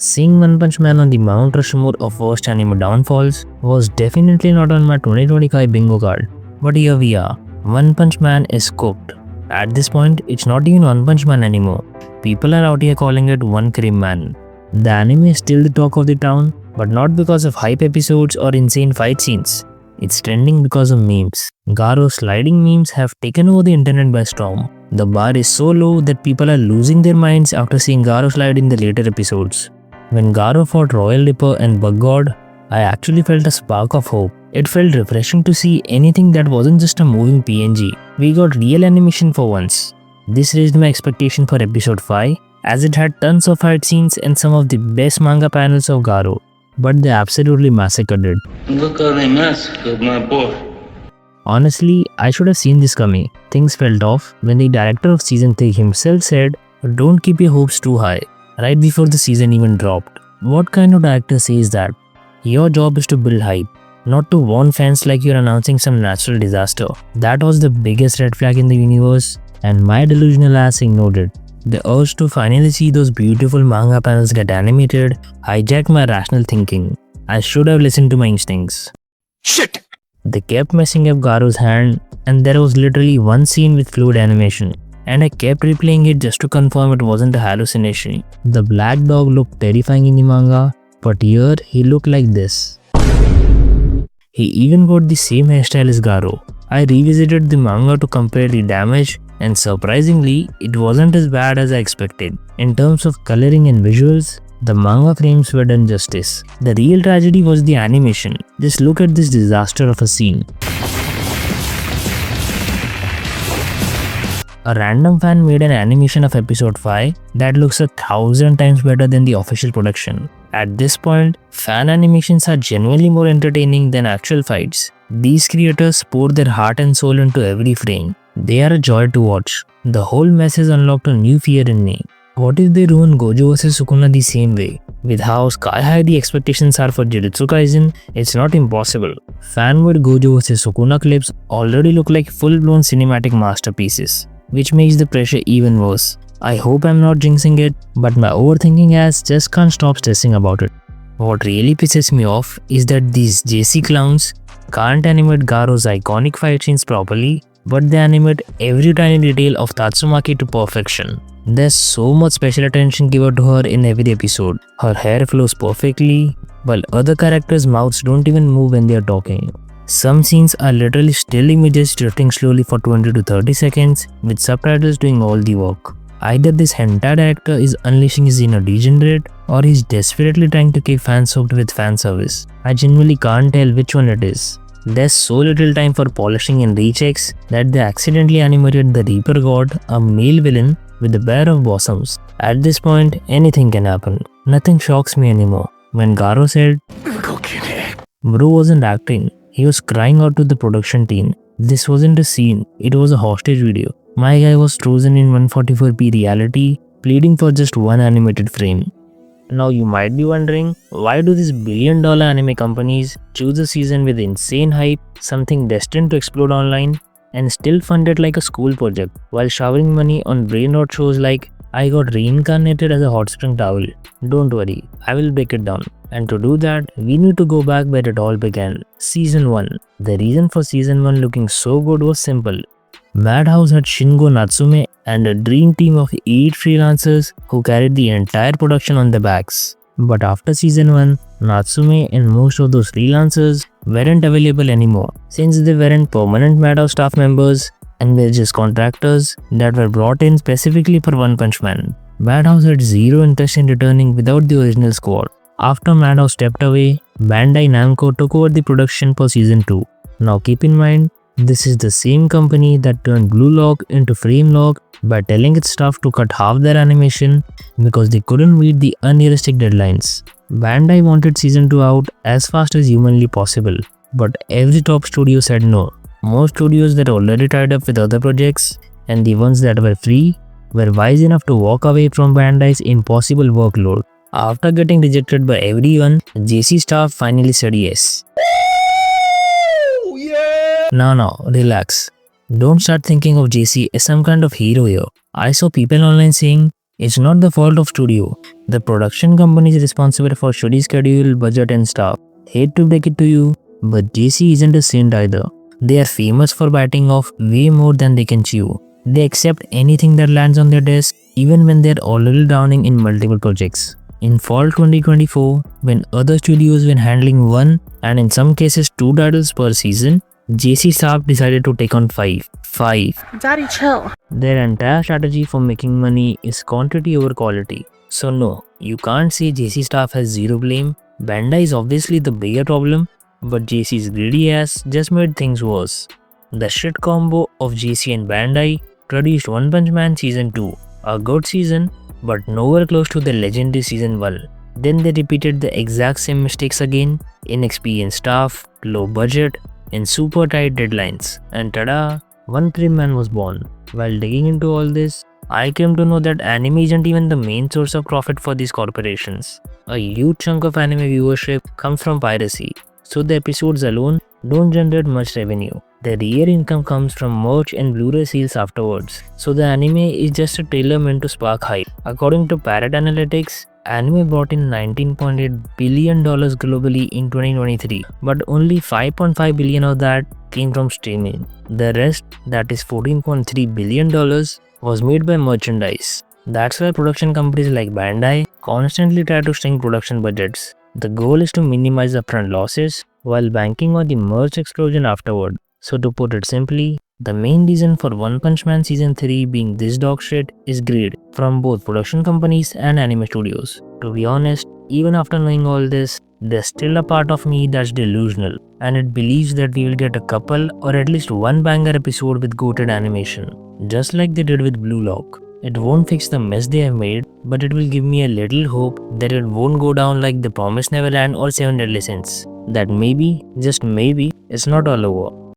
Seeing One Punch Man on the Mount Rushmore of worst anime downfalls was definitely not on my 2025 bingo card. But here we are. One Punch Man is cooked. At this point, it's not even One Punch Man anymore. People are out here calling it One Cream Man. The anime is still the talk of the town, but not because of hype episodes or insane fight scenes. It's trending because of memes. Garou sliding memes have taken over the internet by storm. The bar is so low that people are losing their minds after seeing Garou slide in the later episodes. When Garou fought Royal Ripper and Bug God, I actually felt a spark of hope. It felt refreshing to see anything that wasn't just a moving PNG. We got real animation for once. This raised my expectation for episode 5, as it had tons of fight scenes and some of the best manga panels of Garou. But they absolutely massacred it. Look how they massacred my boy. Honestly, I should have seen this coming. Things felt off when the director of season 3 himself said, "Don't keep your hopes too high," right before the season even dropped. What kind of director says that? Your job is to build hype, not to warn fans like you're announcing some natural disaster. That was the biggest red flag in the universe, and my delusional ass ignored it. The urge to finally see those beautiful manga panels get animated hijacked my rational thinking. I should have listened to my instincts. Shit! They kept messing up Garou's hand, and there was literally one scene with fluid animation, and I kept replaying it just to confirm it wasn't a hallucination. The black dog looked terrifying in the manga, but here he looked like this. He even got the same hairstyle as Garou. I revisited the manga to compare the damage, and surprisingly, it wasn't as bad as I expected. In terms of coloring and visuals, the manga frames were done justice. The real tragedy was the animation. Just look at this disaster of a scene. A random fan made an animation of episode 5 that looks 1,000 times better than the official production. At this point, fan animations are genuinely more entertaining than actual fights. These creators pour their heart and soul into every frame. They are a joy to watch. The whole mess has unlocked a new fear in me. What if they ruin Gojo vs Sukuna the same way? With how sky high the expectations are for Jujutsu Kaisen, it's not impossible. Fan-made Gojo vs Sukuna clips already look like full-blown cinematic masterpieces, which makes the pressure even worse. I hope I'm not jinxing it, but my overthinking ass just can't stop stressing about it. What really pisses me off is that these JC clowns can't animate Garou's iconic fight scenes properly, but they animate every tiny detail of Tatsumaki to perfection. There's so much special attention given to her in every episode. Her hair flows perfectly, while other characters' mouths don't even move when they are talking. Some scenes are literally still images drifting slowly for 20 to 30 seconds with subtitles doing all the work. Either this hentai director is unleashing his inner degenerate or he's desperately trying to keep fans hooked with fan service. I genuinely can't tell which one it is. There's so little time for polishing and rechecks that they accidentally animated the Reaper God, a male villain, with a pair of bosoms. At this point, anything can happen. Nothing shocks me anymore. When Garou said, Bro wasn't acting, he was crying out to the production team. This wasn't a scene, it was a hostage video. My guy was frozen in 144p reality, pleading for just one animated frame. Now you might be wondering, why do these billion-dollar anime companies choose a season with insane hype, something destined to explode online, and still fund it like a school project, while showering money on brain rot shows like I got reincarnated as a hot spring towel? Don't worry, I will break it down. And to do that, we need to go back where it all began. Season 1. The reason for Season 1 looking so good was simple. Madhouse had Shingo Natsume and a dream team of 8 freelancers who carried the entire production on their backs. But after Season 1, Natsume and most of those freelancers weren't available anymore, since they weren't permanent Madhouse staff members and were just contractors that were brought in specifically for One Punch Man. Madhouse had zero interest in returning without the original squad. After Madhouse stepped away, Bandai Namco took over the production for Season 2. Now keep in mind, this is the same company that turned Blue Lock into Frame Lock by telling its staff to cut half their animation because they couldn't meet the unrealistic deadlines. Bandai wanted Season 2 out as fast as humanly possible, but every top studio said no. Most studios that already tied up with other projects, and the ones that were free, were wise enough to walk away from Bandai's impossible workload. After getting rejected by everyone, JC staff finally said yes. No, relax. Don't start thinking of JC as some kind of hero here. I saw people online saying, It's not the fault of studio. The production company is responsible for studio schedule, budget and staff. Hate to break it to you, but JC isn't a saint either. They are famous for biting off way more than they can chew. They accept anything that lands on their desk, even when they're already drowning in multiple projects. In fall 2024, when other studios were handling one and in some cases two titles per season, JC staff decided to take on five. Daddy, chill. Their entire strategy for making money is quantity over quality. So no, you can't say JC staff has zero blame. Bandai is obviously the bigger problem, but JC's greedy ass just made things worse. The shit combo of JC and Bandai produced One Punch Man Season 2, a good season, but nowhere close to the legendary Season 1. Then they repeated the exact same mistakes again, inexperienced staff, low budget, and super tight deadlines. And tada, One Punch Man was born. While digging into all this, I came to know that anime isn't even the main source of profit for these corporations. A huge chunk of anime viewership comes from piracy, so the episodes alone don't generate much revenue. The real income comes from merch and Blu-ray sales afterwards, so the anime is just a trailer meant to spark hype. According to Parrot Analytics, anime brought in $19.8 billion globally in 2023, but only $5.5 billion of that came from streaming. The rest, that is $14.3 billion, was made by merchandise. That's why production companies like Bandai constantly try to shrink production budgets. The goal is to minimize upfront losses while banking on the merch explosion afterward. So to put it simply, the main reason for One Punch Man Season 3 being this dog shit is greed from both production companies and anime studios. To be honest, even after knowing all this, there's still a part of me that's delusional, and it believes that we will get a couple or at least one banger episode with goated animation, just like they did with Blue Lock. It won't fix the mess they have made, but it will give me a little hope that it won't go down like The Promised Neverland or Seven Deadly Sins. That maybe, just maybe, it's not all over.